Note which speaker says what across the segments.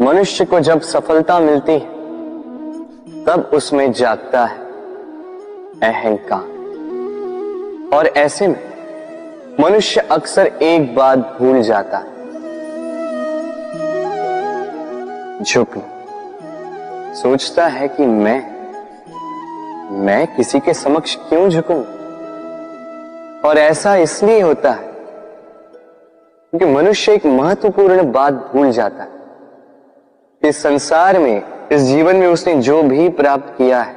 Speaker 1: मनुष्य को जब सफलता मिलती है तब उसमें जागता है अहंकार, और ऐसे में मनुष्य अक्सर एक बात भूल जाता है, झुकना। सोचता है कि मैं किसी के समक्ष क्यों झुकूं? और ऐसा इसलिए होता है क्योंकि मनुष्य एक महत्वपूर्ण बात भूल जाता है कि इस संसार में, इस जीवन में उसने जो भी प्राप्त किया है,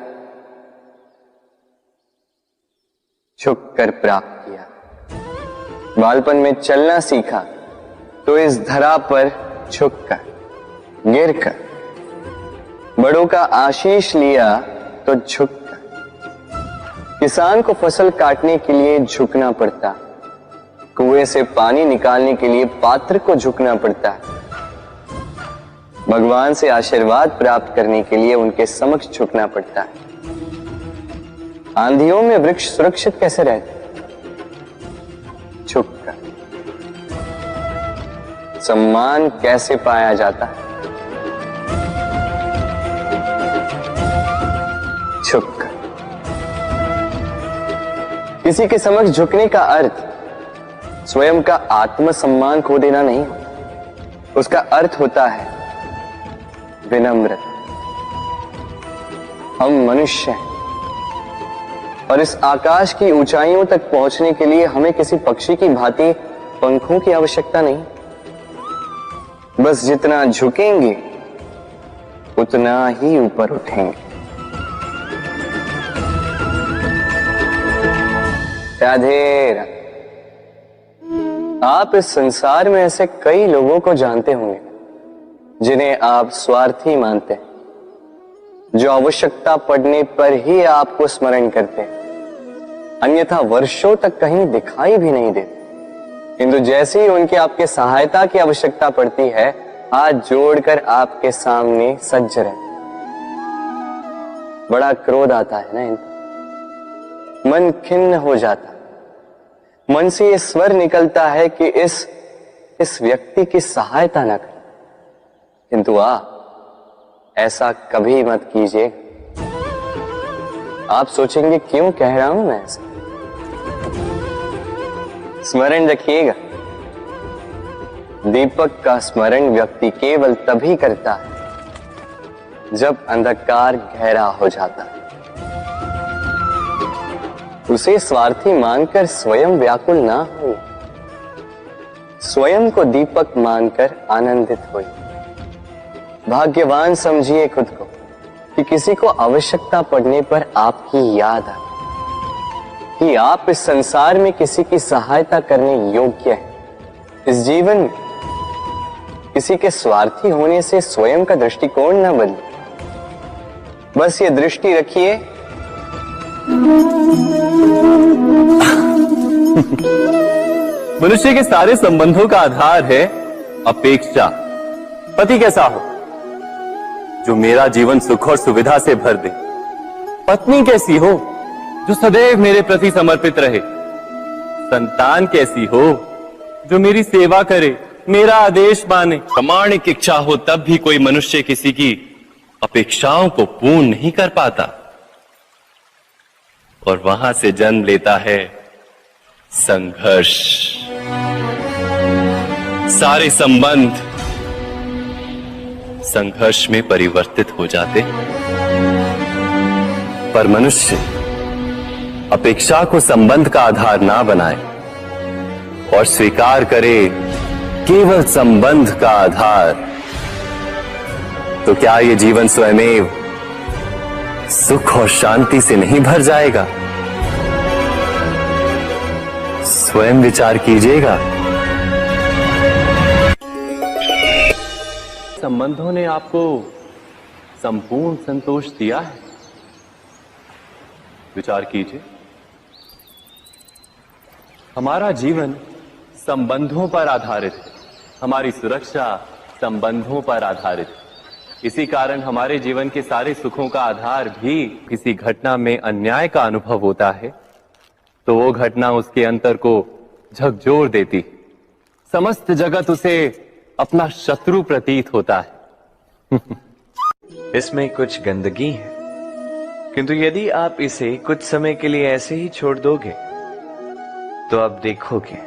Speaker 1: झुककर प्राप्त किया। बालपन में चलना सीखा तो इस धरा पर झुककर, गिरकर। बड़ों का आशीष लिया तो झुककर। किसान को फसल काटने के लिए झुकना पड़ता, कुएं से पानी निकालने के लिए पात्र को झुकना पड़ता है। भगवान से आशीर्वाद प्राप्त करने के लिए उनके समक्ष झुकना पड़ता है। आंधियों में वृक्ष सुरक्षित कैसे रहते? झुककर। सम्मान कैसे पाया जाता है? झुककर। किसी के समक्ष झुकने का अर्थ स्वयं का आत्मसम्मान खो देना नहीं, उसका अर्थ होता है विनम्र। हम मनुष्य हैं और इस आकाश की ऊंचाइयों तक पहुंचने के लिए हमें किसी पक्षी की भांति पंखों की आवश्यकता नहीं। बस जितना झुकेंगे उतना ही ऊपर उठेंगे। राधे राधे। आप इस संसार में ऐसे कई लोगों को जानते होंगे जिन्हें आप स्वार्थी मानते हैं, जो आवश्यकता पड़ने पर ही आपको स्मरण करते हैं, अन्यथा वर्षों तक कहीं दिखाई भी नहीं देते। किंतु जैसे ही उनकी आपके सहायता की आवश्यकता पड़ती है, हाथ जोड़कर आपके सामने सज्ज रहते। बड़ा क्रोध आता है ना इनको, मन खिन्न हो जाता, मन से ये स्वर निकलता है कि इस व्यक्ति की सहायता न कर। किंतु ऐसा कभी मत कीजिए। आप सोचेंगे क्यों कह रहा हूं मैं ऐसा? स्मरण रखिएगा, दीपक का स्मरण व्यक्ति केवल तभी करता है जब अंधकार गहरा हो जाता है। उसे स्वार्थी मानकर स्वयं व्याकुल ना हो, स्वयं को दीपक मानकर आनंदित होइए। भाग्यवान समझिए खुद को कि किसी को आवश्यकता पड़ने पर आपकी याद आए कि आप इस संसार में किसी की सहायता करने योग्य हैं। इस जीवन में किसी के स्वार्थी होने से स्वयं का दृष्टिकोण न बदले। बस ये दृष्टि रखिए,
Speaker 2: मनुष्य के सारे संबंधों का आधार है अपेक्षा। पति कैसा हो जो मेरा जीवन सुख और सुविधा से भर दे, पत्नी कैसी हो जो सदैव मेरे प्रति समर्पित रहे, संतान कैसी हो जो मेरी सेवा करे, मेरा आदेश माने। प्रामाणिक इच्छा हो तब भी कोई मनुष्य किसी की अपेक्षाओं को पूर्ण नहीं कर पाता, और वहां से जन्म लेता है संघर्ष। सारे संबंध संघर्ष में परिवर्तित हो जाते, पर मनुष्य अपेक्षा को संबंध का आधार ना बनाए और स्वीकार करे केवल संबंध का आधार, तो क्या ये जीवन स्वयमेव सुख और शांति से नहीं भर जाएगा? स्वयं विचार कीजिएगा। संबंधों ने आपको संपूर्ण संतोष दिया है? विचार कीजिए। हमारा जीवन संबंधों पर आधारित है, हमारी सुरक्षा संबंधों पर आधारित है। इसी कारण हमारे जीवन के सारे सुखों का आधार भी किसी घटना में अन्याय का अनुभव होता है तो वो घटना उसके अंतर को झकझोर देती, समस्त जगत उसे अपना शत्रु प्रतीत होता है।
Speaker 3: इसमें कुछ गंदगी है, किंतु यदि आप इसे कुछ समय के लिए ऐसे ही छोड़ दोगे तो आप देखोगे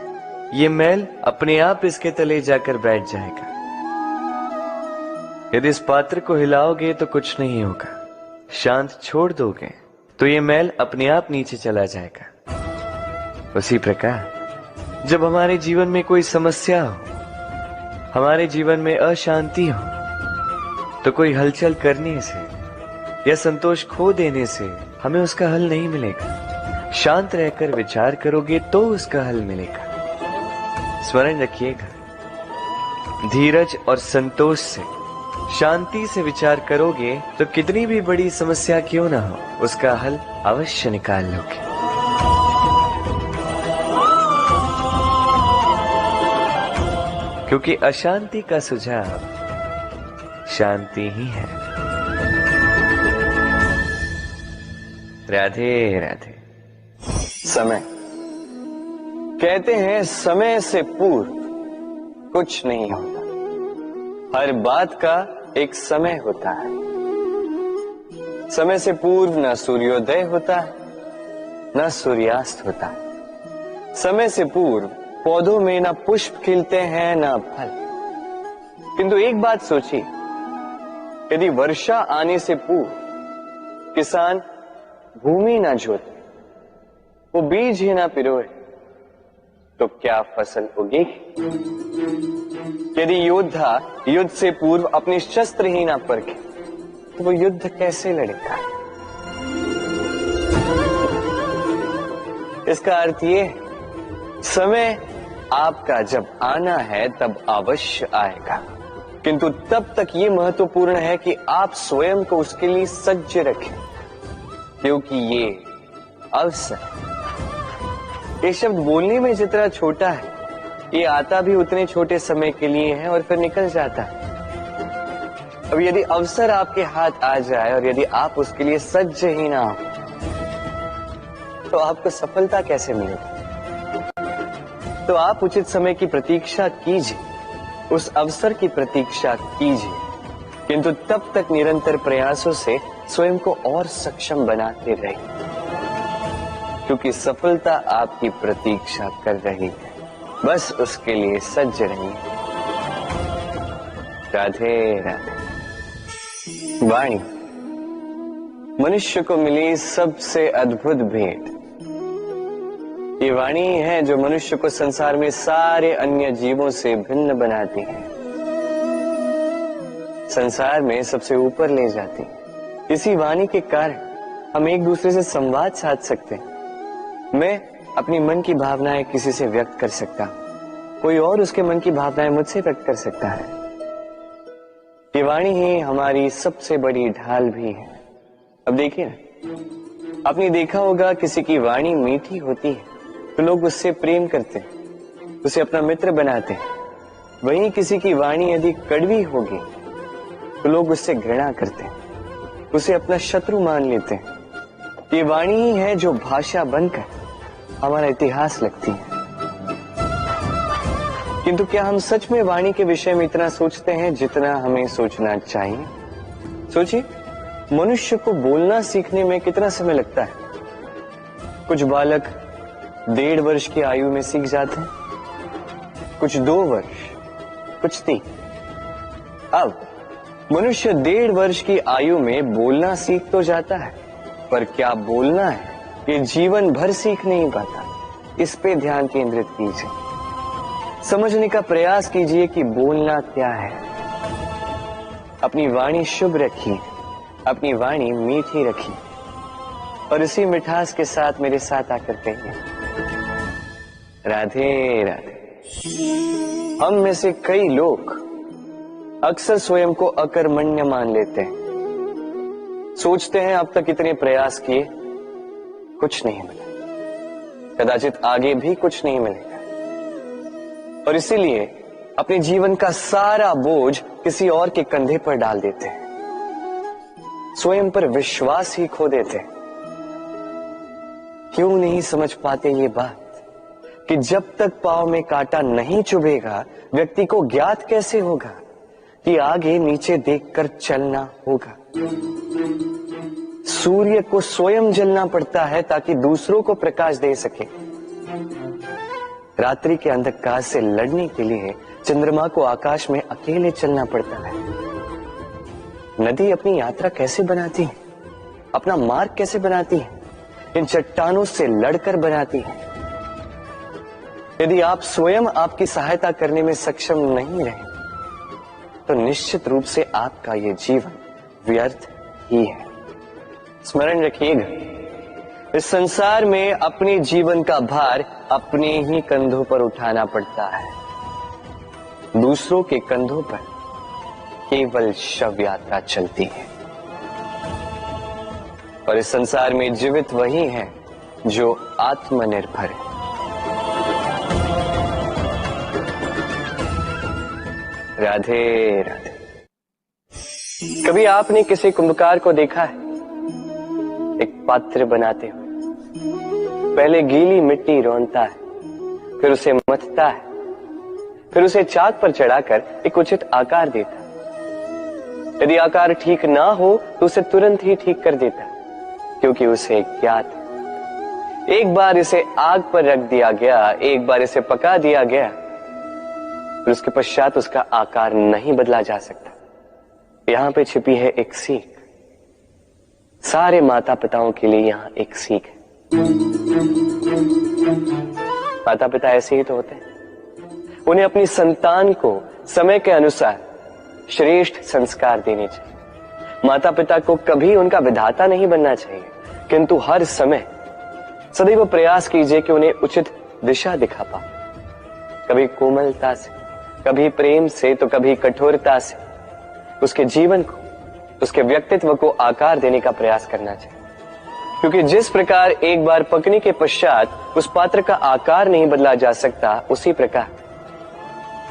Speaker 3: ये मैल अपने आप इसके तले जाकर बैठ जाएगा। यदि इस पात्र को हिलाओगे तो कुछ नहीं होगा, शांत छोड़ दोगे तो ये मैल अपने आप नीचे चला जाएगा। उसी प्रकार जब हमारे जीवन में कोई समस्या हो, हमारे जीवन में अशांति हो, तो कोई हलचल करने से या संतोष खो देने से हमें उसका हल नहीं मिलेगा। शांत रहकर विचार करोगे तो उसका हल मिलेगा। स्मरण रखिएगा, धीरज और संतोष से, शांति से विचार करोगे तो कितनी भी बड़ी समस्या क्यों ना हो, उसका हल अवश्य निकाल लोगे। क्योंकि अशांति का सुझाव शांति ही है। राधे राधे।
Speaker 1: समय, कहते हैं समय से पूर्व कुछ नहीं होता, हर बात का एक समय होता है। समय से पूर्व न सूर्योदय होता है न सूर्यास्त होता है। समय से पूर्व पौधों में न पुष्प खिलते हैं न फल। किंतु एक बात सोचिए, यदि वर्षा आने से पूर्व किसान भूमि ना जोते, वो बीज ही ना पिरोए, तो क्या फसल उगेगी? यदि योद्धा युद्ध से पूर्व अपने शस्त्र ही ना परखे, तो वो युद्ध कैसे लड़ेगा? इसका अर्थ ये है, समय आपका जब आना है तब अवश्य आएगा, किंतु तब तक ये महत्वपूर्ण है कि आप स्वयं को उसके लिए सज्ज रखें, क्योंकि ये अवसर, ये शब्द बोलने में जितना छोटा है, ये आता भी उतने छोटे समय के लिए है और फिर निकल जाता है। अब यदि अवसर आपके हाथ आ जाए और यदि आप उसके लिए सज्ज ही ना हो, तो आपको सफलता कैसे मिलेगी? तो आप उचित समय की प्रतीक्षा कीजिए, उस अवसर की प्रतीक्षा कीजिए, किंतु तब तक निरंतर प्रयासों से स्वयं को और सक्षम बनाते रहिए, क्योंकि सफलता आपकी प्रतीक्षा कर रही है। बस उसके लिए सज्ज रहिए। राधे राधे। वाणी मनुष्य को मिली सबसे अद्भुत भेंट। ये वाणी है जो मनुष्य को संसार में सारे अन्य जीवों से भिन्न बनाती है, संसार में सबसे ऊपर ले जाती है। इसी वाणी के कारण हम एक दूसरे से संवाद साध सकते हैं। मैं अपनी मन की भावनाएं किसी से व्यक्त कर सकता हूं, कोई और उसके मन की भावनाएं मुझसे व्यक्त कर सकता है। ये वाणी ही हमारी सबसे बड़ी ढाल भी है। अब देखिए ना, आपने देखा होगा किसी की वाणी मीठी होती है तो लोग उससे प्रेम करते हैं, उसे अपना मित्र बनाते हैं। वहीं किसी की वाणी यदि कड़वी होगी तो लोग उससे घृणा करते हैं, उसे अपना शत्रु मान लेते हैं। ये वाणी ही है जो भाषा बनकर हमारा इतिहास लगती है। किंतु क्या हम सच में वाणी के विषय में इतना सोचते हैं जितना हमें सोचना चाहिए? सोचिए, मनुष्य को बोलना सीखने में कितना समय लगता है? कुछ बालक 1.5 वर्ष की आयु में सीख जाते हैं, कुछ 2 वर्ष, कुछ 3। अब मनुष्य 1.5 वर्ष की आयु में बोलना सीख तो जाता है, पर क्या बोलना है ये जीवन भर सीख नहीं पाता। इस पे ध्यान केंद्रित कीजिए, समझने का प्रयास कीजिए कि बोलना क्या है। अपनी वाणी शुभ रखिए, अपनी वाणी मीठी रखिए, और इसी मिठास के साथ मेरे साथ आकर कहिए, राधे राधे। हम में से कई लोग अक्सर स्वयं को अकर्मण्य मान लेते हैं, सोचते हैं अब तक इतने प्रयास किए, कुछ नहीं मिला, कदाचित आगे भी कुछ नहीं मिलेगा, और इसीलिए अपने जीवन का सारा बोझ किसी और के कंधे पर डाल देते हैं, स्वयं पर विश्वास ही खो देते हैं। क्यों नहीं समझ पाते ये बात कि जब तक पांव में कांटा नहीं चुभेगा व्यक्ति को ज्ञात कैसे होगा, कि आगे नीचे देखकर चलना होगा। सूर्य को स्वयं जलना पड़ता है ताकि दूसरों को प्रकाश दे सके। रात्रि के अंधकार से लड़ने के लिए चंद्रमा को आकाश में अकेले चलना पड़ता है। नदी अपनी यात्रा कैसे बनाती है, अपना मार्ग कैसे बनाती है? इन चट्टानों से लड़कर बनाती है। यदि आप स्वयं आपकी सहायता करने में सक्षम नहीं रहे तो निश्चित रूप से आपका यह जीवन व्यर्थ ही है। स्मरण रखिएगा, इस संसार में अपने जीवन का भार अपने ही कंधों पर उठाना पड़ता है। दूसरों के कंधों पर केवल शव यात्रा चलती है। और इस संसार में जीवित वही है जो आत्मनिर्भर है। राधे राधे। कभी आपने किसी कुंभकार को देखा है एक पात्र बनाते हुए? पहले गीली मिट्टी रौंदता है, फिर उसे मथता है, फिर उसे चाक पर चढ़ाकर एक उचित आकार देता है। यदि आकार ठीक ना हो तो उसे तुरंत ही ठीक कर देता है, क्योंकि उसे ज्ञात है एक बार इसे आग पर रख दिया गया, एक बार इसे पका दिया गया, फिर उसके पश्चात उसका आकार नहीं बदला जा सकता। यहां पे छिपी है एक सीख। सारे माता पिताओं के लिए यहां एक सीख है। माता पिता ऐसे ही तो होते हैं। उन्हें अपनी संतान को समय के अनुसार श्रेष्ठ संस्कार देने चाहिए। माता पिता को कभी उनका विधाता नहीं बनना चाहिए, किंतु हर समय सदैव प्रयास कीजिए कि उन्हें उचित दिशा दिखा पाओ। कभी कोमलता से, कभी प्रेम से, तो कभी कठोरता से उसके जीवन को, उसके व्यक्तित्व को आकार देने का प्रयास करना चाहिए। क्योंकि जिस प्रकार एक बार पकने के पश्चात उस पात्र का आकार नहीं बदला जा सकता, उसी प्रकार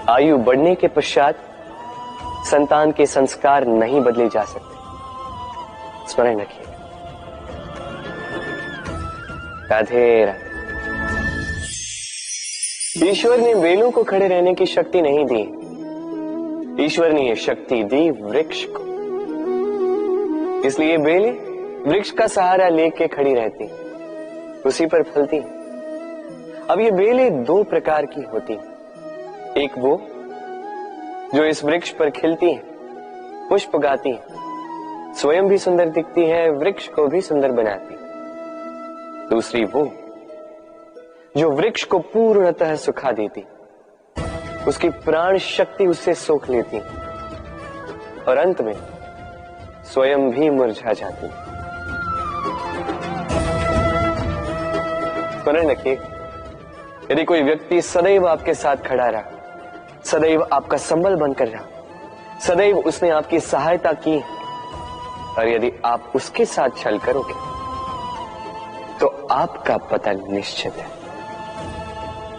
Speaker 1: आयु बढ़ने के पश्चात संतान के संस्कार नहीं बदले जा सकते। स्मरण रखिए। राधे राधे। ईश्वर ने बेलों को खड़े रहने की शक्ति नहीं दी, ईश्वर ने यह शक्ति दी वृक्ष को। इसलिए बेलें वृक्ष का सहारा लेके खड़ी रहती, उसी पर फलती। अब ये बेलें दो प्रकार की होती, एक वो जो इस वृक्ष पर खिलती है, पुष्प गाती है, स्वयं भी सुंदर दिखती है, वृक्ष को भी सुंदर बनाती। दूसरी वो जो वृक्ष को पूर्णतः सुखा देती, उसकी प्राण शक्ति उससे सोख लेती और अंत में स्वयं भी मुरझा जाती। स्मरण रखिए, यदि कोई व्यक्ति सदैव आपके साथ खड़ा रहा, सदैव आपका संबल बनकर रहा, सदैव उसने आपकी सहायता की, और यदि आप उसके साथ छल करोगे तो आपका पतन निश्चित है।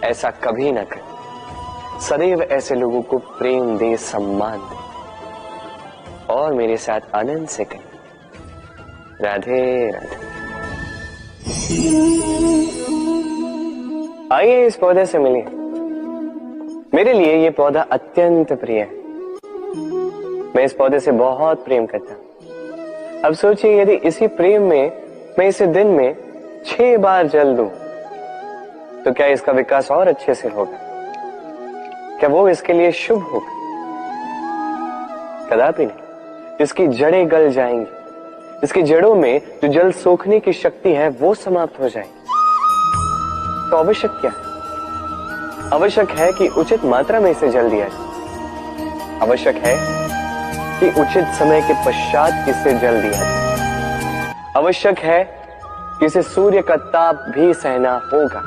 Speaker 1: ऐसा कभी ना करें। सदैव ऐसे लोगों को प्रेम दे, सम्मान दे, और मेरे साथ आनंद से कहें राधे राधे। आइए इस पौधे से मिलिए। मेरे लिए ये पौधा अत्यंत प्रिय है। मैं इस पौधे से बहुत प्रेम करता हूं। अब सोचिए, यदि इसी प्रेम में मैं इसे दिन में 6 बार जल दूं तो क्या इसका विकास और अच्छे से होगा? क्या वो इसके लिए शुभ होगा? कदापि नहीं। इसकी जड़ें गल जाएंगी, इसकी जड़ों में जो जल सोखने की शक्ति है वो समाप्त हो जाएगी। तो आवश्यक क्या है? आवश्यक है कि उचित मात्रा में इसे जल दिया जाए। आवश्यक है कि उचित समय के पश्चात इसे जल दिया जाए। आवश्यक है कि इसे सूर्य का ताप भी सहना होगा।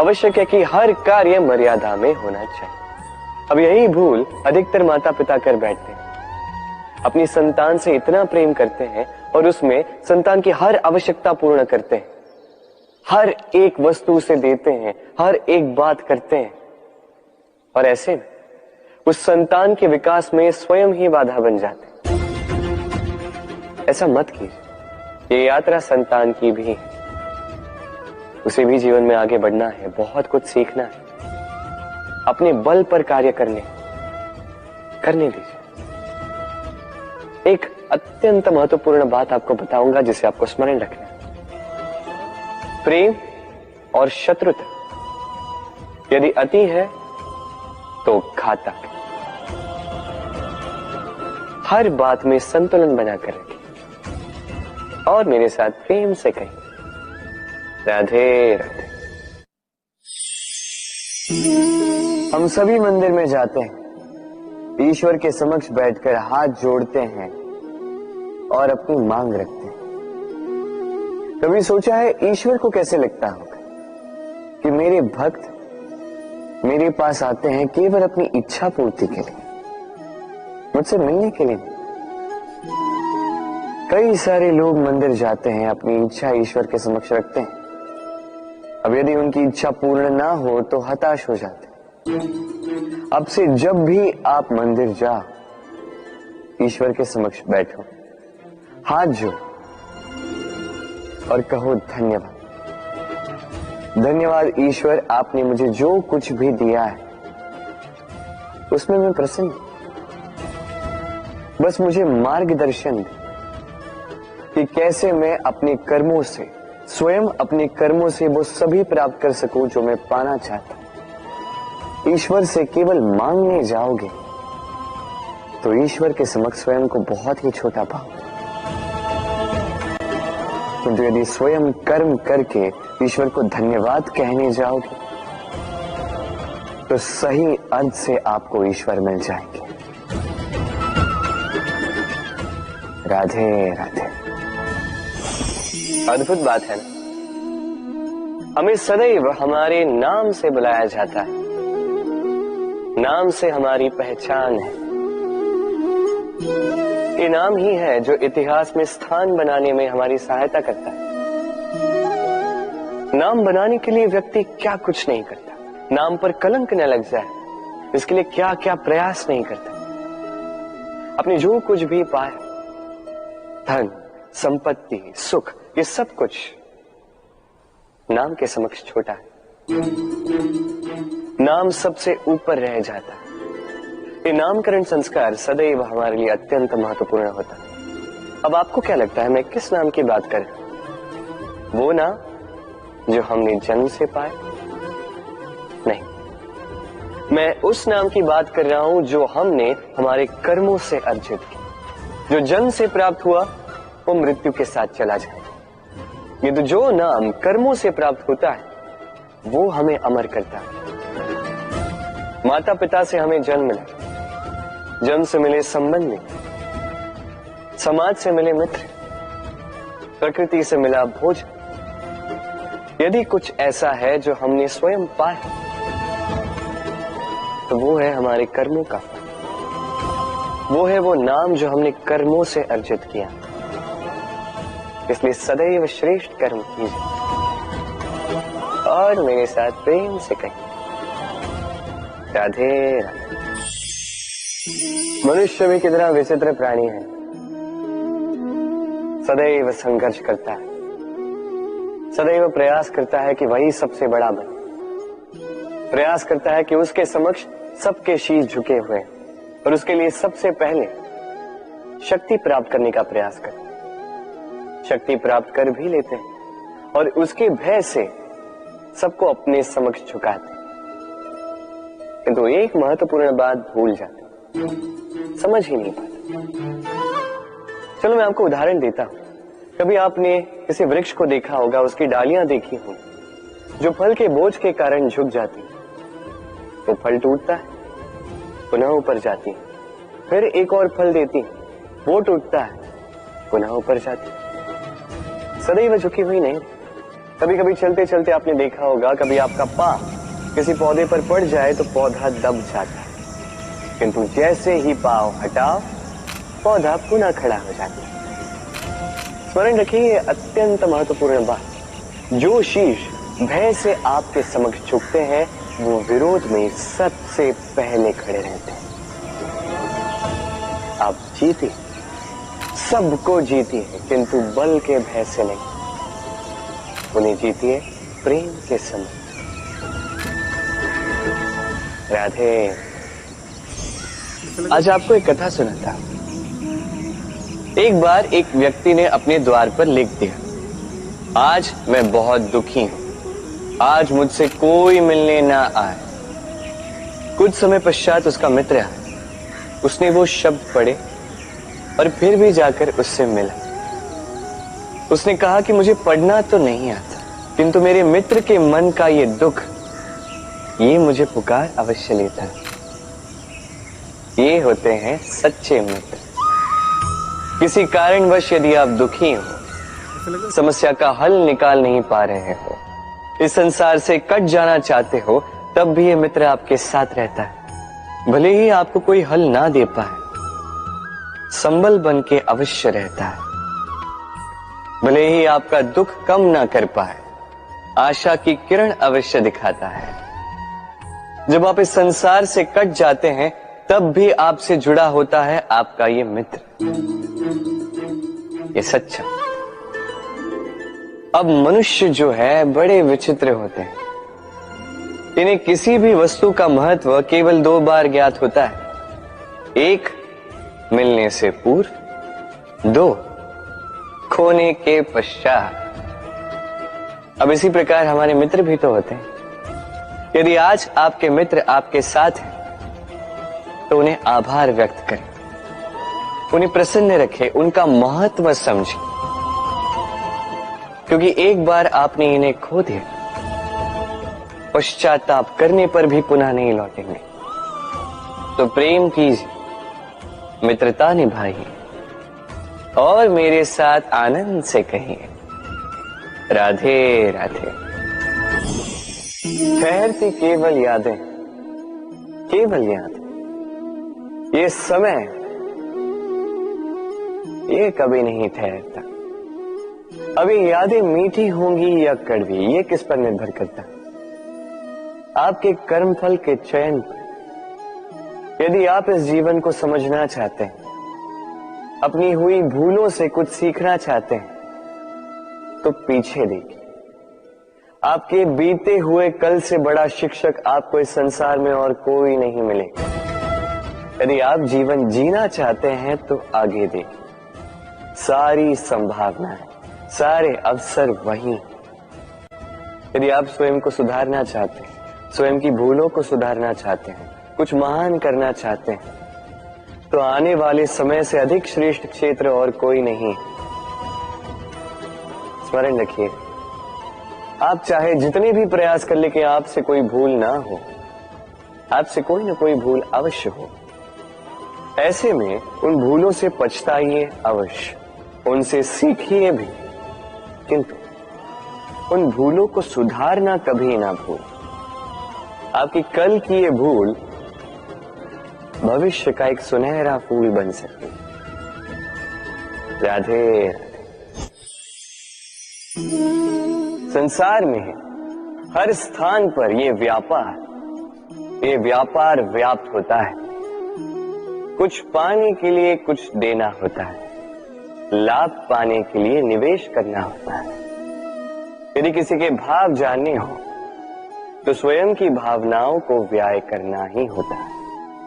Speaker 1: आवश्यक है कि हर कार्य मर्यादा में होना चाहिए। अब यही भूल अधिकतर माता पिता कर बैठते हैं। अपनी संतान से इतना प्रेम करते हैं और उसमें संतान की हर आवश्यकता पूर्ण करते हैं, हर एक वस्तु उसे देते हैं, हर एक बात करते हैं, और ऐसे में उस संतान के विकास में स्वयं ही बाधा बन जाते हैं। ऐसा मत कीजिए। ये यात्रा संतान की भी है। उसे भी जीवन में आगे बढ़ना है, बहुत कुछ सीखना है, अपने बल पर कार्य करने। करने दीजिए। एक अत्यंत महत्वपूर्ण बात आपको बताऊंगा जिसे आपको स्मरण रखना है। प्रेम और शत्रुता यदि अति है तो घातक है। हर बात में संतुलन बनाकर रखें और मेरे साथ प्रेम से कहें, राधे राधे। हम सभी मंदिर में जाते हैं, ईश्वर के समक्ष बैठकर हाथ जोड़ते हैं और अपनी मांग रखते हैं। कभी सोचा है ईश्वर को कैसे लगता होगा कि मेरे भक्त मेरे पास आते हैं केवल अपनी इच्छा पूर्ति के लिए, मुझसे मिलने के लिए। कई सारे लोग मंदिर जाते हैं, अपनी इच्छा ईश्वर के समक्ष रखते हैं। अब यदि उनकी इच्छा पूर्ण ना हो तो हताश हो जाते हैं। अब से जब भी आप मंदिर जाओ, ईश्वर के समक्ष बैठो, हाथ जोड़ो और कहो धन्यवाद। धन्यवाद ईश्वर, आपने मुझे जो कुछ भी दिया है उसमें मैं प्रसन्न हूं। बस मुझे मार्गदर्शन दे कि कैसे मैं अपने कर्मों से, स्वयं अपने कर्मों से वो सभी प्राप्त कर सकूं जो मैं पाना चाहता हूं। ईश्वर से केवल मांगने जाओगे तो ईश्वर के समक्ष स्वयं को बहुत ही छोटा पाओगे, किंतु यदि स्वयं कर्म करके ईश्वर को धन्यवाद कहने जाओगे तो सही अर्थ से आपको ईश्वर मिल जाएंगे। राधे राधे। अद्भुत बात है ना, हमें सदैव हमारे नाम से बुलाया जाता है। नाम से हमारी पहचान है। ये नाम ही है जो इतिहास में स्थान बनाने में हमारी सहायता करता है। नाम बनाने के लिए व्यक्ति क्या कुछ नहीं करता, नाम पर कलंक न लग जाए इसके लिए क्या क्या प्रयास नहीं करता। अपने जो कुछ भी पाया, धन, संपत्ति, सुख, ये सब कुछ नाम के समक्ष छोटा है। नाम सबसे ऊपर रह जाता है। ये नामकरण संस्कार सदैव हमारे लिए अत्यंत महत्वपूर्ण होता है। अब आपको क्या लगता है मैं किस नाम की बात कर रहा हूं? वो नाम जो हमने जन्म से पाया? नहीं, मैं उस नाम की बात कर रहा हूं जो हमने हमारे कर्मों से अर्जित किया। जो जन्म से प्राप्त हुआ वो मृत्यु के साथ चला जाएगा। ये तो जो नाम कर्मों से प्राप्त होता है वो हमें अमर करता है। माता पिता से हमें जन्म मिला, जन्म से मिले संबंध में, समाज से मिले मित्र, प्रकृति से मिला भोजन। यदि कुछ ऐसा है जो हमने स्वयं पाया तो वो है हमारे कर्मों का फल। वो है वो नाम जो हमने कर्मों से अर्जित किया। इसलिए सदैव श्रेष्ठ कर्म कीजिए और मेरे साथ प्रेम से कहिए, राधे राधे। मनुष्य भी कितना विचित्र प्राणी है, सदैव संघर्ष करता है, सदैव प्रयास करता है कि वही सबसे बड़ा बने, प्रयास करता है कि उसके समक्ष सबके शीश झुके हुए हैं और उसके लिए सबसे पहले शक्ति प्राप्त करने का प्रयास करता है। शक्ति प्राप्त कर भी लेते हैं और उसके भय से सबको अपने समक्ष झुकाते हैं, किंतु एक महत्वपूर्ण बात भूल जाते, समझ ही नहीं पाते। चलो मैं आपको उदाहरण देता हूं। कभी आपने किसी वृक्ष को देखा होगा, उसकी डालियां देखी होंगी जो फल के बोझ के कारण झुक जाती, तो फल टूटता है, पुनः ऊपर जाती है, फिर एक और फल देती, वो टूटता है, पुनः ऊपर जाती, सदैव झुकी हुई नहीं। कभी कभी चलते चलते आपने देखा होगा, कभी आपका पांव किसी पौधे पर पड़ जाए तो पौधा दब जाता है, किंतु जैसे ही पांव हटाओ पौधा पुनः खड़ा हो जाता है। स्मरण रखिए, ये अत्यंत महत्वपूर्ण बात। जो शीश भय से आपके समक्ष झुकते हैं वो विरोध में सबसे पहले खड़े रहते हैं। आप जीते, सबको जीती है, किंतु बल के भय से नहीं, उन्हें जीतिए प्रेम के समय। राधे। आज आपको एक कथा सुनाता। एक बार एक व्यक्ति ने अपने द्वार पर लिख दिया, आज मैं बहुत दुखी हूं, आज मुझसे कोई मिलने ना आए। कुछ समय पश्चात उसका मित्र आया, उसने वो शब्द पढ़े और फिर भी जाकर उससे मिला। उसने कहा कि मुझे पढ़ना तो नहीं आता, किंतु मेरे मित्र के मन का ये दुख, ये मुझे पुकार अवश्य लेता है। ये होते हैं सच्चे मित्र। किसी कारणवश यदि आप दुखी हो, समस्या का हल निकाल नहीं पा रहे हो, इस संसार से कट जाना चाहते हो, तब भी ये मित्र आपके साथ रहता है। भले ही आपको कोई हल ना दे पाए, संबल बन के अवश्य रहता है। भले ही आपका दुख कम ना कर पाए, आशा की किरण अवश्य दिखाता है। जब आप इस संसार से कट जाते हैं, तब भी आपसे जुड़ा होता है आपका ये मित्र, ये सच्चा। अब मनुष्य जो है बड़े विचित्र होते हैं। इन्हें किसी भी वस्तु का महत्व केवल 2 बार ज्ञात होता है। 1 मिलने से पूर्व, 2 खोने के पश्चात। अब इसी प्रकार हमारे मित्र भी तो होते हैं। यदि आज आपके मित्र आपके साथ हैं, तो उन्हें आभार व्यक्त करें, उन्हें प्रसन्न रखें, उनका महत्व समझें, क्योंकि एक बार आपने इन्हें खो दिया, पश्चाताप करने पर भी पुनः नहीं लौटेंगे। तो प्रेम कीजिए, मित्रता निभाइए और मेरे साथ आनंद से कहिए, राधे राधे। ठहरती केवल यादें, केवल यादें। ये समय, ये कभी नहीं ठहरता। अभी यादें मीठी होंगी या कड़वी, ये किस पर निर्भर करता है? आपके कर्मफल के चयन पर। यदि आप इस जीवन को समझना चाहते हैं, अपनी हुई भूलों से कुछ सीखना चाहते हैं, तो पीछे देखिए। आपके बीते हुए कल से बड़ा शिक्षक आपको इस संसार में और कोई नहीं मिलेगा। यदि आप जीवन जीना चाहते हैं, तो आगे देखिए। सारी संभावनाएं, सारे अवसर वही। यदि आप स्वयं को सुधारना चाहते हैं, स्वयं की भूलों को सुधारना चाहते हैं, कुछ महान करना चाहते हैं, तो आने वाले समय से अधिक श्रेष्ठ क्षेत्र और कोई नहीं। स्मरण रखिए, आप चाहे जितने भी प्रयास कर ले कि आपसे कोई भूल ना हो, आपसे कोई ना कोई भूल अवश्य हो। ऐसे में उन भूलों से पछताइए अवश्य, उनसे सीखिए भी, किंतु उन भूलों को सुधारना कभी ना भूल। आपकी कल की ये भूल भविष्य का एक सुनहरा फूल बन सकती है। राधे राधे। संसार में हर स्थान पर ये व्यापार व्याप्त होता है। कुछ पाने के लिए कुछ देना होता है, लाभ पाने के लिए निवेश करना होता है। यदि किसी के भाव जानने हो, तो स्वयं की भावनाओं को व्याय करना ही होता है।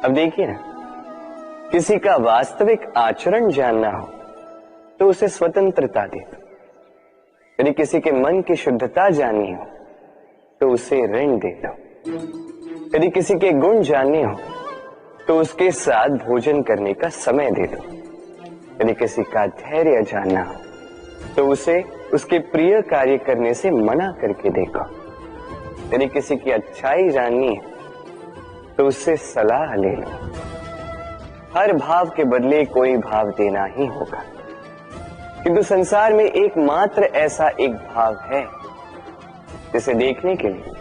Speaker 1: अब देखिए ना, किसी का वास्तविक आचरण जानना हो, तो उसे स्वतंत्रता दे दो। यदि किसी के मन की शुद्धता जाननी हो, तो उसे ऋण दे दो। यदि किसी के गुण जानने हो, तो उसके साथ भोजन करने का समय दे दो। यदि किसी का धैर्य जानना हो, तो उसे उसके प्रिय कार्य करने से मना करके देखो। यदि किसी की अच्छाई जाननी है, तो उससे सलाह ले लो। हर भाव के बदले कोई भाव देना ही होगा, किंतु संसार में एकमात्र ऐसा एक भाव है, जिसे देखने के लिए,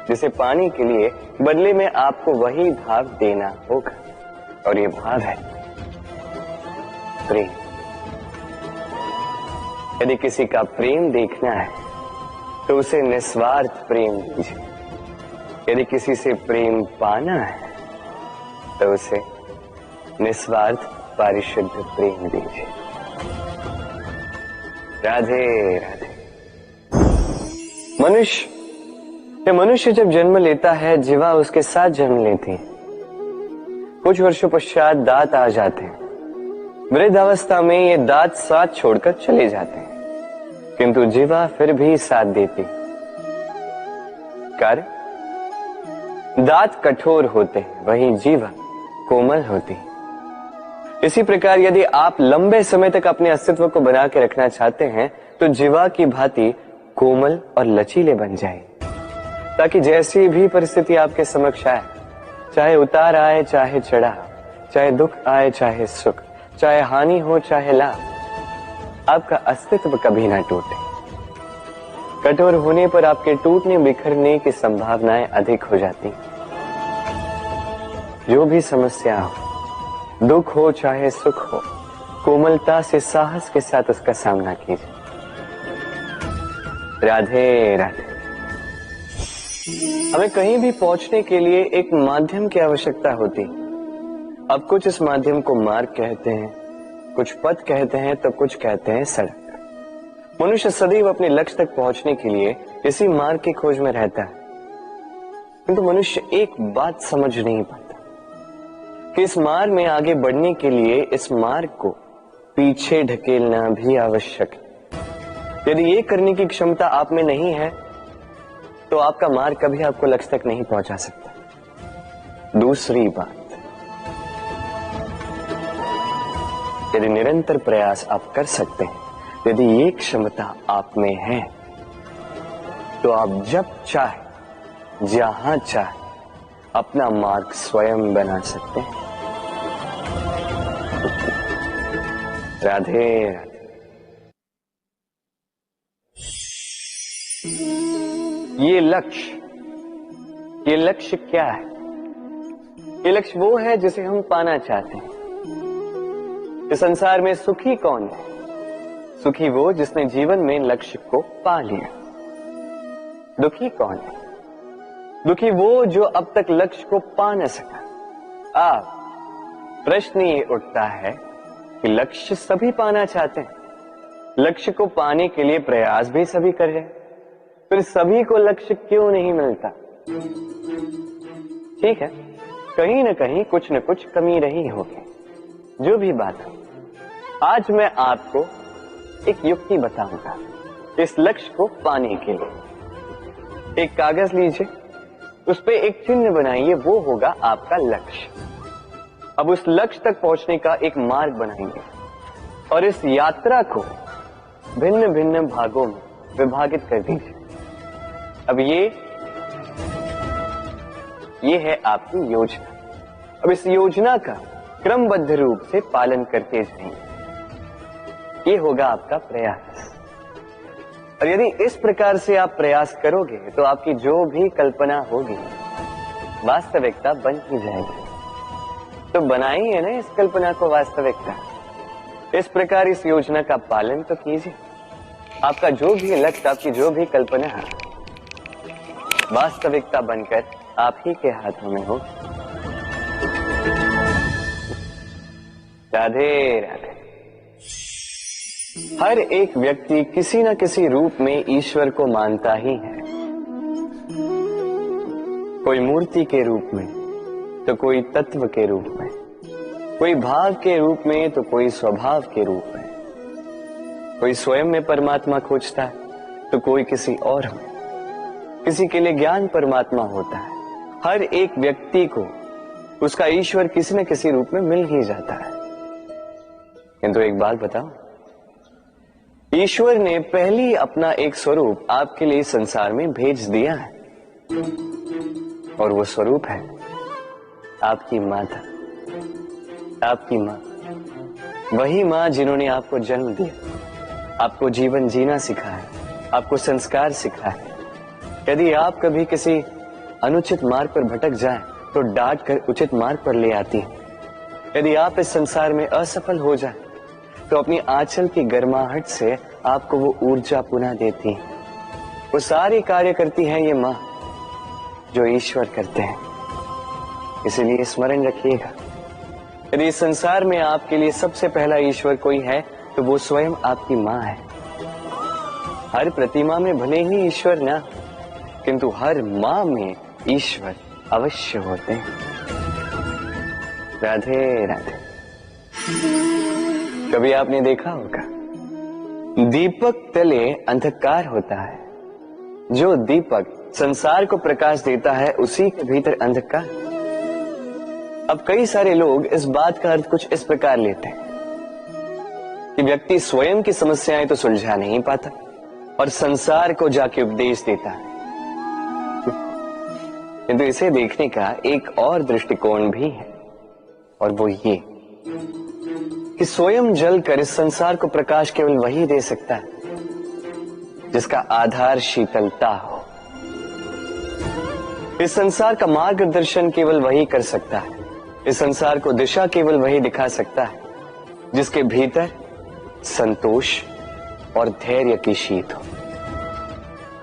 Speaker 1: जिसे पाने के लिए बदले में आपको वही भाव देना होगा, और ये भाव है प्रेम। यदि किसी का प्रेम देखना है, तो उसे निस्वार्थ प्रेम दीजिए। यदि किसी से प्रेम पाना है, तो उसे निस्वार्थ पारिशुद्ध प्रेम दीजिए। राधे राधे। मनुष्य जब जन्म लेता है, जीवा उसके साथ जन्म लेती है। कुछ वर्षों पश्चात दांत आ जाते हैं। वृद्ध अवस्था में ये दांत साथ छोड़कर चले जाते हैं, किंतु जीवा फिर भी साथ देती। कार्य, दांत कठोर होते हैं, वहीं जीवा कोमल होती है। इसी प्रकार यदि आप लंबे समय तक अपने अस्तित्व को बना के रखना चाहते हैं तो जीवा की भांति कोमल और लचीले बन जाए, ताकि जैसी भी परिस्थिति आपके समक्ष आए, चाहे उतार आए चाहे चढ़ाव, चाहे दुख आए चाहे सुख, चाहे हानि हो चाहे लाभ, आपका अस्तित्व कभी ना टूटे। कठोर होने पर आपके टूटने बिखरने की संभावनाएं अधिक हो जाती। जो भी समस्या हो, दुख हो चाहे सुख हो, कोमलता से साहस के साथ उसका सामना कीजिए। राधे राधे। हमें कहीं भी पहुंचने के लिए एक माध्यम की आवश्यकता होती। अब कुछ इस माध्यम को मार्ग कहते हैं, कुछ पथ कहते हैं, तो कुछ कहते हैं सड़क। मनुष्य सदैव अपने लक्ष्य तक पहुंचने के लिए इसी मार्ग की खोज में रहता है, किंतु मनुष्य एक बात समझ नहीं पाता कि इस मार्ग में आगे बढ़ने के लिए इस मार्ग को पीछे ढकेलना भी आवश्यक है। यदि ये करने की क्षमता आप में नहीं है तो आपका मार्ग कभी आपको लक्ष्य तक नहीं पहुंचा सकता। दूसरी बात, यदि निरंतर प्रयास आप कर सकते हैं, यदि ये क्षमता आप में है, तो आप जब चाहे जहां चाहे अपना मार्ग स्वयं बना सकते हैं। राधे राधे। ये लक्ष्य क्या है? ये लक्ष्य वो है जिसे हम पाना चाहते हैं। इस संसार में सुखी कौन है? सुखी वो जिसने जीवन में लक्ष्य को पा लिया। दुखी कौन है? दुखी वो जो अब तक लक्ष्य को पा न सका। अब प्रश्न ये उठता है कि लक्ष्य सभी पाना चाहते हैं, लक्ष्य को पाने के लिए प्रयास भी सभी कर रहे हैं, फिर सभी को लक्ष्य क्यों नहीं मिलता? ठीक है, कहीं न कहीं कुछ न कुछ कमी रही होगी। जो भी बात हो, आज मैं आपको एक युक्ति बताऊंगा इस लक्ष्य को पाने के लिए। एक कागज लीजिए, उस पे एक चिन्ह बनाइए, वो होगा आपका लक्ष्य। अब उस लक्ष्य तक पहुंचने का एक मार्ग बनाएंगे और इस यात्रा को भिन्न भिन्न भागों में विभाजित कर दीजिए। अब ये है आपकी योजना। अब इस योजना का क्रमबद्ध रूप से पालन करते जाएंगे। ये होगा आपका प्रयास। और यदि इस प्रकार से आप प्रयास करोगे तो आपकी जो भी कल्पना होगी वास्तविकता बन ही जाएगी। तो बनाइए ना इस कल्पना को वास्तविकता। इस प्रकार इस योजना का पालन तो कीजिए। आपका जो भी लक्ष्य, आपकी जो भी कल्पना है, वास्तविकता बनकर आप ही के हाथों में हो। राधे राधे। हर एक व्यक्ति किसी न किसी रूप में ईश्वर को मानता ही है। कोई मूर्ति के रूप में, तो कोई तत्व के रूप में, कोई भाव के रूप में, तो कोई स्वभाव के रूप में। कोई स्वयं में परमात्मा खोजता है तो कोई किसी और में। किसी के लिए ज्ञान परमात्मा होता है। हर एक व्यक्ति को उसका ईश्वर किसी न किसी रूप में मिल ही जाता है। किंतु एक बात बताओ, ईश्वर ने पहली अपना एक स्वरूप आपके लिए संसार में भेज दिया है, और वो स्वरूप है आपकी माता, आपकी मां। वही मां जिन्होंने आपको जन्म दिया, आपको जीवन जीना सिखाया, आपको संस्कार सिखाया। यदि आप कभी किसी अनुचित मार्ग पर भटक जाएं तो डांट कर उचित मार्ग पर ले आती है। यदि आप इस संसार में असफल हो जाएं तो अपनी आंचल की गर्माहट से आपको वो ऊर्जा पुनः देती है। वो सारे कार्य करती है ये मां जो ईश्वर करते हैं। इसलिए स्मरण रखिएगा, यदि इस संसार में आपके लिए सबसे पहला ईश्वर कोई है तो वो स्वयं आपकी मां है। हर प्रतिमा में भले ही ईश्वर ना, किंतु हर मां में ईश्वर अवश्य होते हैं। राधे राधे। कभी आपने देखा होगा, दीपक तले अंधकार होता है, जो दीपक संसार को प्रकाश देता है उसी के भीतर अंधकार। अब कई सारे लोग इस बात का अर्थ कुछ इस प्रकार लेते हैं कि व्यक्ति स्वयं की समस्याएं तो सुलझा नहीं पाता और संसार को जाके उपदेश देता है, किंतु इसे देखने का एक और दृष्टिकोण भी है, और वो ये कि स्वयं जलकर इस संसार को प्रकाश केवल वही दे सकता है जिसका आधार शीतलता हो। इस संसार का मार्गदर्शन केवल वही कर सकता है, इस संसार को दिशा केवल वही दिखा सकता है जिसके भीतर संतोष और धैर्य की शीत हो।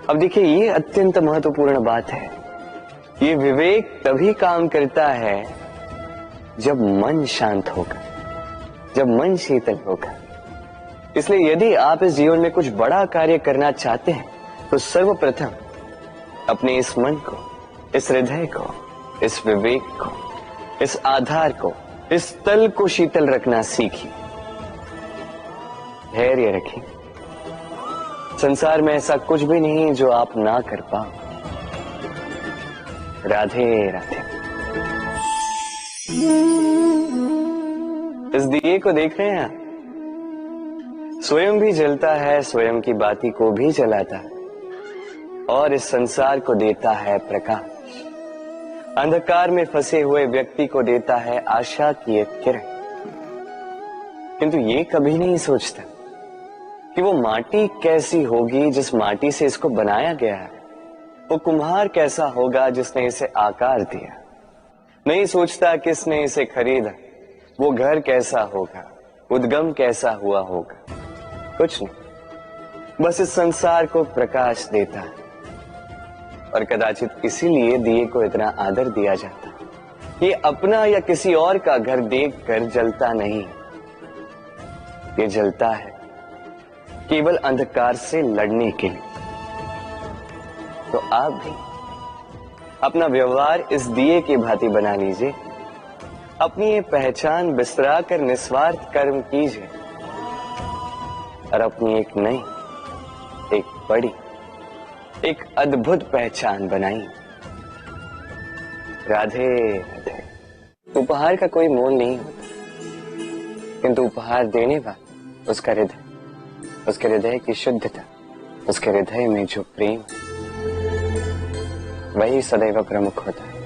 Speaker 1: अब देखिए, ये अत्यंत महत्वपूर्ण बात है। ये विवेक तभी काम करता है जब मन शांत होगा, जब मन शीतल होगा। इसलिए यदि आप इस जीवन में कुछ बड़ा कार्य करना चाहते हैं तो सर्वप्रथम अपने इस मन को, इस हृदय को, इस विवेक को, इस आधार को, इस तल को शीतल रखना सीखिए, धैर्य रखिए। संसार में ऐसा कुछ भी नहीं जो आप ना कर पाओ। राधे राधे। इस दिए को देख रहे हैं आप? स्वयं भी जलता है, स्वयं की बाती को भी जलाता है और इस संसार को देता है प्रकाश। अंधकार में फंसे हुए व्यक्ति को देता है आशा की एक किरण। किंतु ये कभी नहीं सोचता कि वो माटी कैसी होगी जिस माटी से इसको बनाया गया है, वो कुम्हार कैसा होगा जिसने इसे आकार दिया। नहीं सोचता किसने इसे खरीदा, वो घर कैसा होगा, उद्गम कैसा हुआ होगा, कुछ नहीं। बस इस संसार को प्रकाश देता है और कदाचित इसीलिए दिए को इतना आदर दिया जाता है। ये अपना या किसी और का घर देखकर जलता नहीं, ये जलता है केवल अंधकार से लड़ने के लिए। तो आप भी अपना व्यवहार इस दिए की भांति बना लीजिए, अपनी ये पहचान बिसरा कर निस्वार्थ कर्म कीजिए और अपनी एक नई, एक बड़ी, एक अद्भुत पहचान बनाई। राधे राधे। उपहार का कोई मोल नहीं होता, किंतु उपहार देने वाला उसका हृदय, उसके हृदय की शुद्धता, उसके हृदय में जो प्रेम, वही सदैव प्रमुख होता है।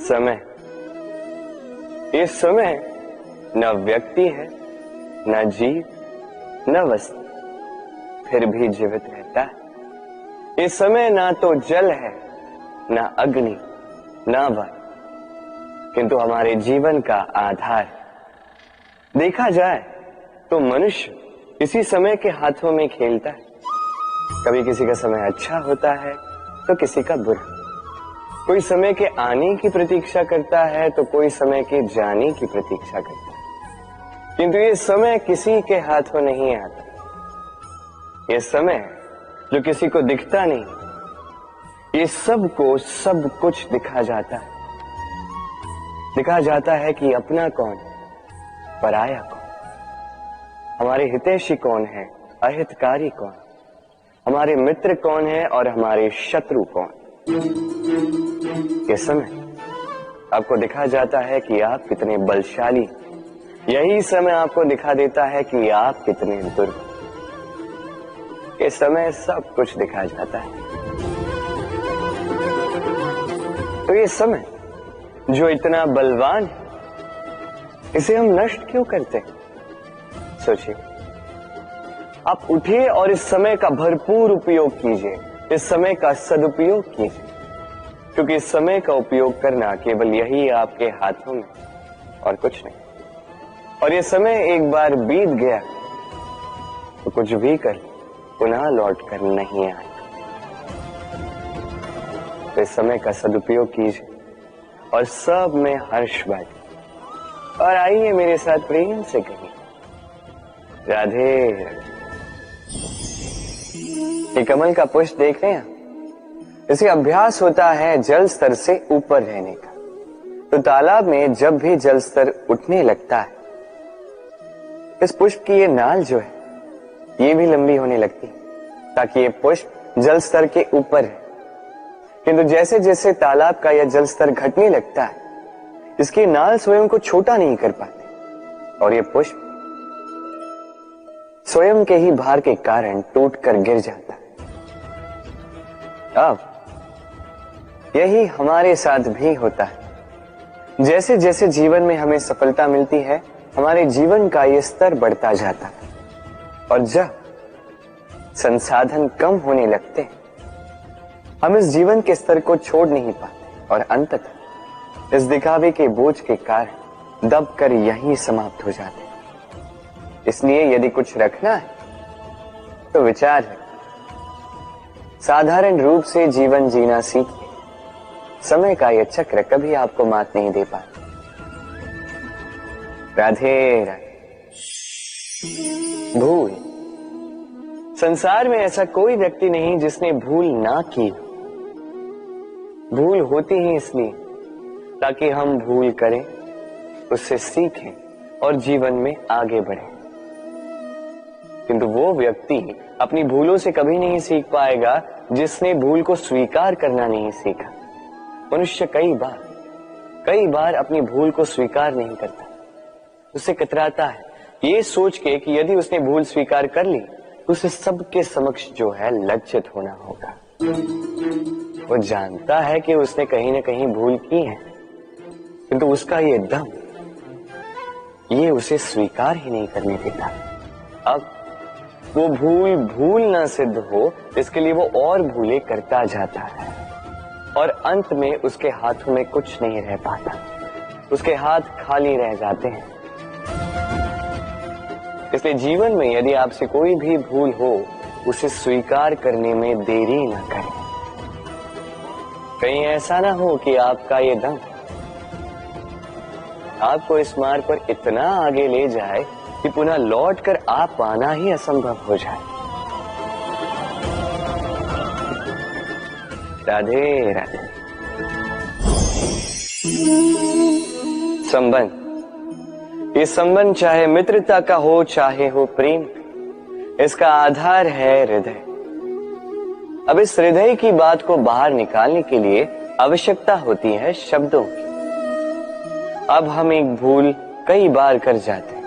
Speaker 1: समय, ये समय न व्यक्ति है, न जीव, न वस्तु, फिर भी जीवित रहता है। ये समय ना तो जल है, न अग्नि, न वायु, किंतु हमारे जीवन का आधार है। देखा जाए तो मनुष्य इसी समय के हाथों में खेलता है। कभी किसी का समय अच्छा होता है तो किसी का बुरा, कोई समय के आने की प्रतीक्षा करता है तो कोई समय के जाने की प्रतीक्षा करता है, किंतु ये समय किसी के हाथों नहीं आता। ये समय जो किसी को दिखता नहीं, ये सबको सब कुछ दिखा जाता है। दिखा जाता है कि अपना कौन, पराया कौन, हमारे हितैषी कौन है, अहितकारी कौन, हमारे मित्र कौन है और हमारे शत्रु कौन। ये समय आपको दिखा जाता है कि आप कितने बलशाली, यही समय आपको दिखा देता है कि आप कितने दुर्बल। ये समय सब कुछ दिखा जाता है। तो ये समय जो इतना बलवान है, इसे हम नष्ट क्यों करते हैं? सोचिए, आप उठिए और इस समय का भरपूर उपयोग कीजिए, इस समय का सदुपयोग कीजिए, क्योंकि इस समय का उपयोग करना केवल यही आपके हाथों में, और कुछ नहीं। और ये समय एक बार बीत गया तो कुछ भी कर पुनः लौट कर नहीं आएगा। तो इस समय का सदुपयोग कीजिए और सब में हर्ष बांटिए। और आइए मेरे साथ प्रेम से कहिए, राधे राधे। ये कमल का पुष्प देख रहे हैं, इसे अभ्यास होता है जल स्तर से ऊपर रहने का। तो तालाब में जब भी जल स्तर उठने लगता है, इस पुष्प की ये नाल जो है ये भी लंबी होने लगती है ताकि ये पुष्प जल स्तर के ऊपर है। किंतु जैसे जैसे तालाब का यह जल स्तर घटने लगता है, इसकी नाल स्वयं को छोटा नहीं कर पाती और ये पुष्प स्वयं के ही भार के कारण टूटकर गिर जाता है। अब यही हमारे साथ भी होता है। जैसे जैसे जीवन में हमें सफलता मिलती है, हमारे जीवन का ये स्तर बढ़ता जाता है और जब संसाधन कम होने लगते हैं, हम इस जीवन के स्तर को छोड़ नहीं पाते और अंततः इस दिखावे के बोझ के कारण दबकर यहीं समाप्त हो जाते हैं। इसलिए यदि कुछ रखना है तो विचार है, साधारण रूप से जीवन जीना सीखिए। समय का यह चक्र कभी आपको मात नहीं दे पाता। राधे राधे। भूल। संसार में ऐसा कोई व्यक्ति नहीं जिसने भूल ना की। भूल होती ही इसलिए ताकि हम भूल करें, उससे सीखें और जीवन में आगे बढ़ें। किंतु वो व्यक्ति अपनी भूलों से कभी नहीं सीख पाएगा जिसने भूल को स्वीकार करना नहीं सीखा। मनुष्य कई बार अपनी भूल को स्वीकार नहीं करता, उसे कतराता है ये सोच के कि यदि उसने भूल स्वीकार कर ली तो उसे सबके समक्ष जो है लज्जित होना होगा। वो जानता है कि उसने कहीं ना कहीं भूल की है, किंतु उसका ये दम ये उसे स्वीकार ही नहीं करने देता। अब वो भूल ना सिद्ध हो, इसके लिए वो और भूलें करता जाता है और अंत में उसके हाथों में कुछ नहीं रह पाता, उसके हाथ खाली रह जाते हैं। इसलिए जीवन में यदि आपसे कोई भी भूल हो, उसे स्वीकार करने में देरी ना करें। कहीं ऐसा ना हो कि आपका ये दम आपको इस मार्ग पर इतना आगे ले जाए कि पुनः लौटकर आप पाना ही असंभव हो जाए। राधे राधे। संबंध। ये संबंध चाहे मित्रता का हो चाहे हो प्रेम, इसका आधार है हृदय। अब इस हृदय की बात को बाहर निकालने के लिए आवश्यकता होती है शब्दों की। अब हम एक भूल कई बार कर जाते हैं।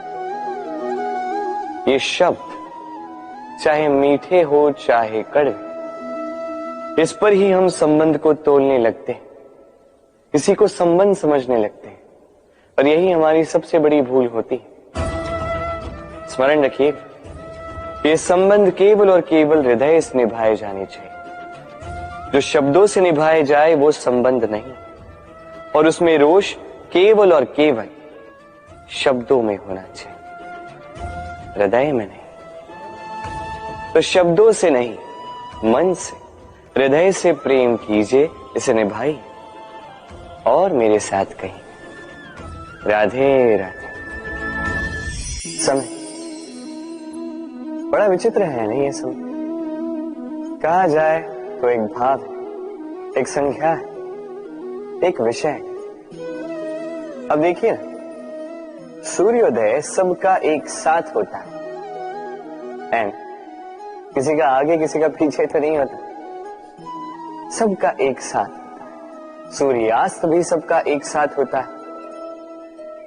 Speaker 1: ये शब्द चाहे मीठे हो चाहे कड़वे, इस पर ही हम संबंध को तोलने लगते हैं, किसी को संबंध समझने लगते हैं और यही हमारी सबसे बड़ी भूल होती है। स्मरण रखिए, ये संबंध केवल और केवल हृदय से निभाए जाने चाहिए। जो शब्दों से निभाए जाए वो संबंध नहीं, और उसमें रोष केवल और केवल शब्दों में होना चाहिए, हृदय में नहीं। तो शब्दों से नहीं, मन से, हृदय से प्रेम कीजिए, इसे निभाइए और मेरे साथ कहिए राधे राधे। समय बड़ा विचित्र है नहीं ये समय? कहा जाए तो एक भाव है, एक संख्या है, एक विषय है। अब देखिए, सूर्योदय सबका एक साथ होता है एंड किसी का आगे किसी का पीछे तो नहीं होता, सबका एक साथ। सूर्यास्त भी सबका एक साथ होता है।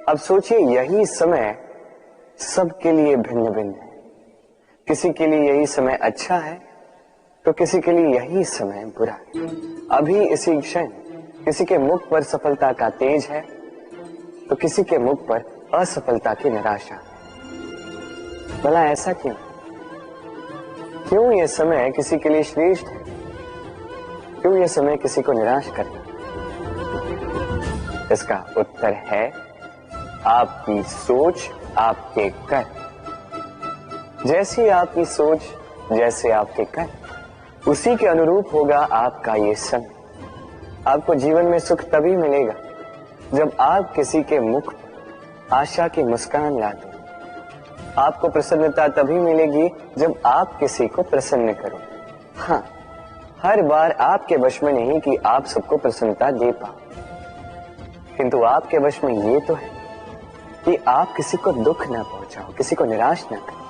Speaker 1: अब सोचिए, यही समय सबके लिए भिन्न भिन्न है। किसी के लिए यही समय अच्छा है तो किसी के लिए यही समय बुरा है। अभी इसी क्षण किसी के मुख पर सफलता का तेज है तो किसी के मुख पर असफलता की निराशा। भला ऐसा क्यों? क्यों यह समय किसी के लिए श्रेष्ठ है, क्यों यह समय किसी को निराश करता? इसका उत्तर है आपकी सोच, आपके कर्म। जैसी आपकी सोच, जैसे आपके कर्म, उसी के अनुरूप होगा आपका ये समय। आपको जीवन में सुख तभी मिलेगा जब आप किसी के मुख पर आशा की मुस्कान ला दो। आपको प्रसन्नता तभी मिलेगी जब आप किसी को प्रसन्न करो। हाँ, हर बार आपके वश में नहीं कि आप सबको प्रसन्नता दे पाओ, किंतु आपके वश में ये तो है कि आप किसी को दुख ना पहुंचाओ, किसी को निराश ना करो।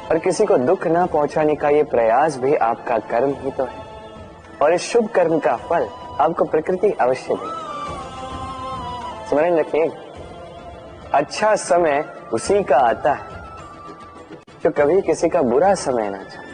Speaker 1: और किसी को दुख ना पहुंचाने का ये प्रयास भी आपका कर्म ही तो है, और इस शुभ कर्म का फल आपको प्रकृति अवश्य देगी। स्मरण रखिए, अच्छा समय उसी का आता है जो कभी किसी का बुरा समय ना चाहे।